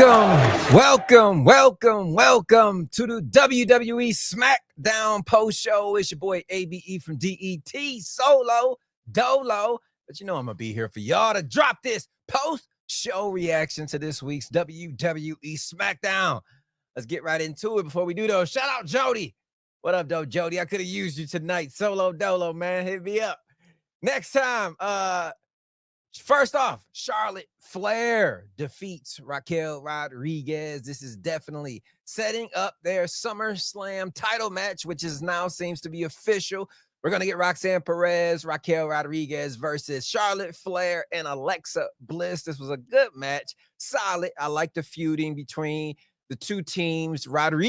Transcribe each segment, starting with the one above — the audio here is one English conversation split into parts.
Welcome to the WWE Smackdown post show. It's your boy ABE from DET Solo Dolo. But you know I'm going to be here for y'all to drop this post show reaction to this week's WWE Smackdown. Let's get right into it. Before we do though, shout out Jody. What up, though, Jody? I could have used you tonight. Solo Dolo, man. Hit me up. Next time, first off, Charlotte Flair defeats Raquel Rodriguez. This is definitely setting up their SummerSlam title match, which is now seems to be official. We're going to get Roxanne Perez, Raquel Rodriguez versus Charlotte Flair and Alexa Bliss. This was a good match. Solid. I like the feuding between the two teams. Roxanne,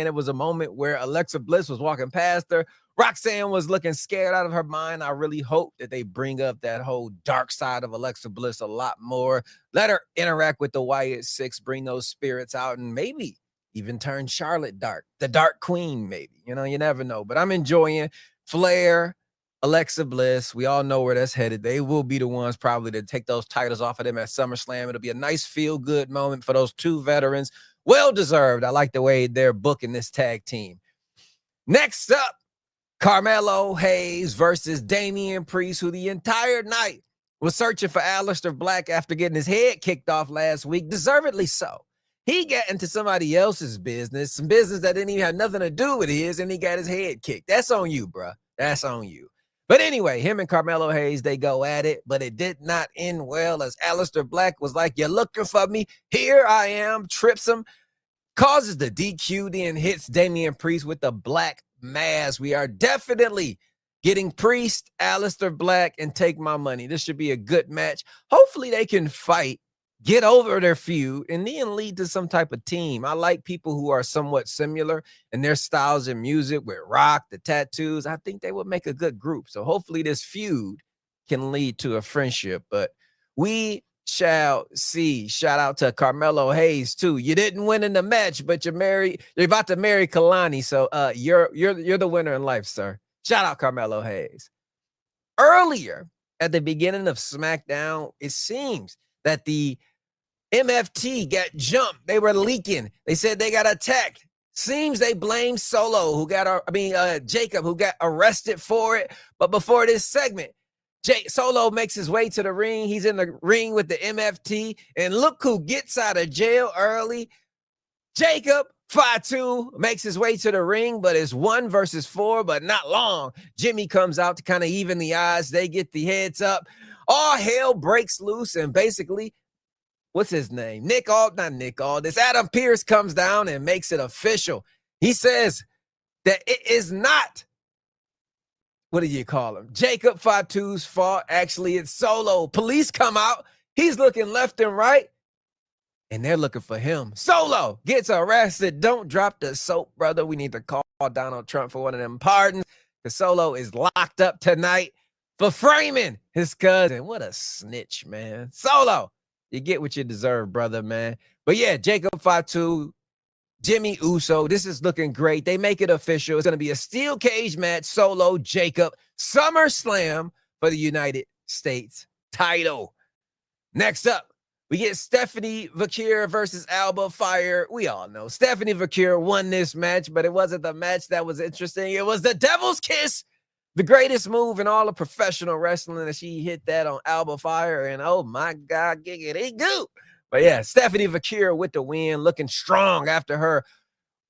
it was a moment where Alexa Bliss was walking past her. Roxanne was looking scared out of her mind. I really hope that they bring up that whole dark side of Alexa Bliss a lot more. Let her interact with the Wyatt Six, bring those spirits out, and maybe even turn Charlotte dark. The Dark Queen, maybe. You know, you never know. But I'm enjoying Flair, Alexa Bliss. We all know where that's headed. They will be the ones probably to take those titles off of them at SummerSlam. It'll be a nice feel-good moment for those two veterans. Well-deserved. I like the way they're booking this tag team. Next up, Carmelo Hayes versus Damian Priest, who the entire night was searching for Aleister Black after getting his head kicked off last week, deservedly so. He got into somebody else's business, some business that didn't even have nothing to do with his, and he got his head kicked. That's on you, bruh. That's on you. But anyway, him and Carmelo Hayes, they go at it, but it did not end well as Aleister Black was like, "You're looking for me? Here I am," trips him, causes the DQ, then hits Damian Priest with the black mask. We are definitely getting Priest, Aleister Black, and Take My Money. This should be a good match. Hopefully they can fight, get over their feud, and then lead to some type of team. I like people who are somewhat similar in their styles and music with rock, the tattoos. I think they would make a good group. So hopefully this feud can lead to a friendship, but we shall see. Shout out to Carmelo Hayes too. You didn't win in the match, but you're about to marry Kalani, so you're the winner in life, sir. Shout out Carmelo Hayes. Earlier at the beginning of SmackDown, it seems that the MFT got jumped. They were leaking. They said they got attacked. Seems they blame Jacob, who got arrested for it. But before this segment, Solo makes his way to the ring. He's in the ring with the MFT. And look who gets out of jail early. Jacob Fatu makes his way to the ring, but it's 1 versus 4, but not long. Jimmy comes out to kind of even the odds. They get the heads up. All hell breaks loose, and basically, what's his name? This Adam Pearce comes down and makes it official. He says that it is not, what do you call him, Jacob Fatu's fault. Actually, it's Solo. Police come out. He's looking left and right, and they're looking for him. Solo gets arrested. Don't drop the soap, brother. We need to call Donald Trump for one of them pardons, because Solo is locked up tonight for framing his cousin. What a snitch, man. Solo, you get what you deserve, brother, man. But yeah, Jacob Fatu, Jimmy Uso, this is looking great. They make it official. It's going to be a steel cage match, Solo, Jacob, SummerSlam for the United States title. Next up, we get Stephanie Vaquer versus Alba Fire. We all know Stephanie Vaquer won this match, but it wasn't the match that was interesting. It was the Devil's Kiss, the greatest move in all of professional wrestling, and she hit that on Alba Fire, and oh my God, giggity goo. But yeah, Stephanie Vaquer with the win, looking strong after her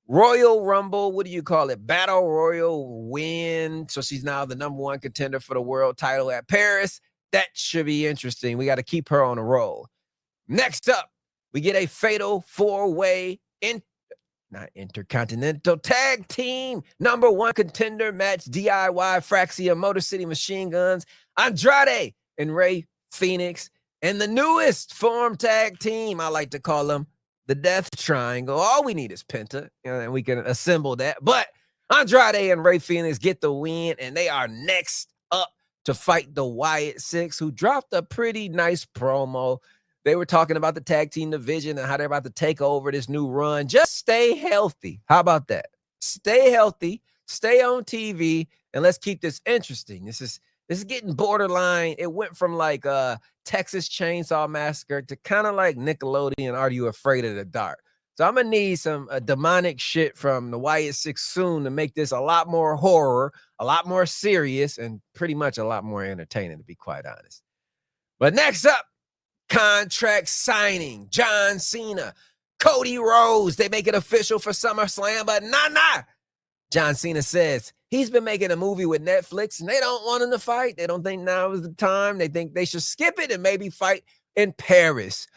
Royal Rumble, Battle Royal win. So she's now the #1 contender for the world title at Paris. That should be interesting. We got to keep her on the roll. Next up, we get a fatal 4-way intercontinental tag team #1 contender match, DIY Fraxia Motor City Machine Guns, Andrade and Rey Fénix, and the newest form tag team, I like to call them the Death Triangle. All we need is Penta, and we can assemble that. But Andrade and Rey Fénix get the win, and they are next up to fight the Wyatt Six, who dropped a pretty nice promo. They were talking about the tag team division and how they're about to take over this new run. Just stay healthy. How about that? Stay healthy, stay on TV, and let's keep this interesting. This is This is getting borderline. It went from like Texas Chainsaw Massacre to kind of like Nickelodeon, Are You Afraid of the Dark? So I'm gonna need some demonic shit from the Wyatt Six soon to make this a lot more horror, a lot more serious, and pretty much a lot more entertaining, to be quite honest. But next up, contract signing. John Cena, Cody Rhodes. They make it official for SummerSlam, but nah. John Cena says he's been making a movie with Netflix and they don't want him to fight. They don't think now is the time. They think they should skip it and maybe fight in Paris.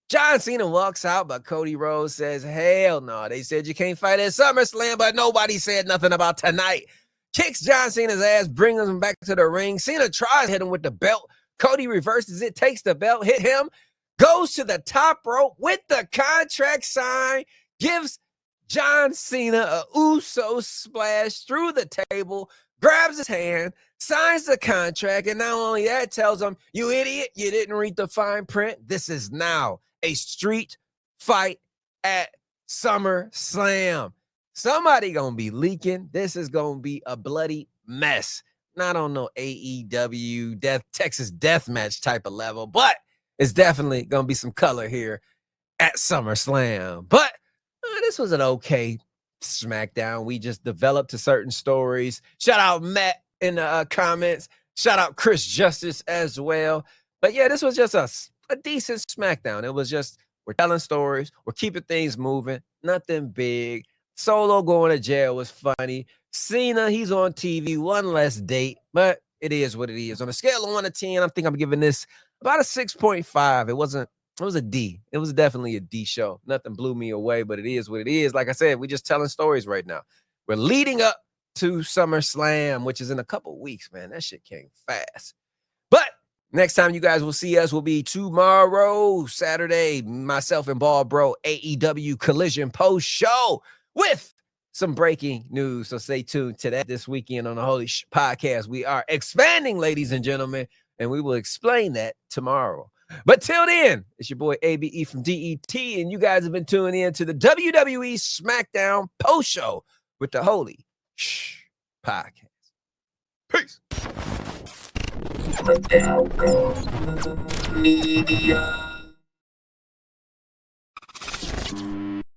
John Cena walks out, but Cody Rhodes says, hell no. They said you can't fight at SummerSlam, but nobody said nothing about tonight. Kicks John Cena's ass, brings him back to the ring. Cena tries to hit him with the belt. Cody reverses it, takes the belt, hit him, goes to the top rope with the contract sign, gives John Cena a Uso splash through the table, grabs his hand, signs the contract, and not only that, tells him, you idiot, you didn't read the fine print. This is now a street fight at SummerSlam. Somebody gonna be leaking. This is gonna be a bloody mess. Not on no AEW Texas Deathmatch type of level, but it's definitely gonna be some color here at SummerSlam. But this was an okay SmackDown. We just developed to certain stories. Shout out Matt in the comments. Shout out Chris Justice as well. But yeah, this was just a decent SmackDown. It was just, we're telling stories. We're keeping things moving. Nothing big. Solo going to jail was funny. Cena, he's on TV. One less date. But it is what it is. On a scale of 1 to 10, I think I'm giving this about a 6.5. It was a D. It was definitely a D show. Nothing blew me away, but it is what it is. Like I said, we're just telling stories right now. We're leading up to SummerSlam, which is in a couple weeks, man. That shit came fast. But next time you guys will see us will be tomorrow, Saturday. Myself and Ball Bro, AEW Collision post show with some breaking news. So stay tuned to that this weekend on the Holy Podcast. We are expanding, ladies and gentlemen, and we will explain that tomorrow. But till then, it's your boy ABE from DET, and you guys have been tuning in to the WWE Smackdown post show with the Holy Podcast. Peace. Media.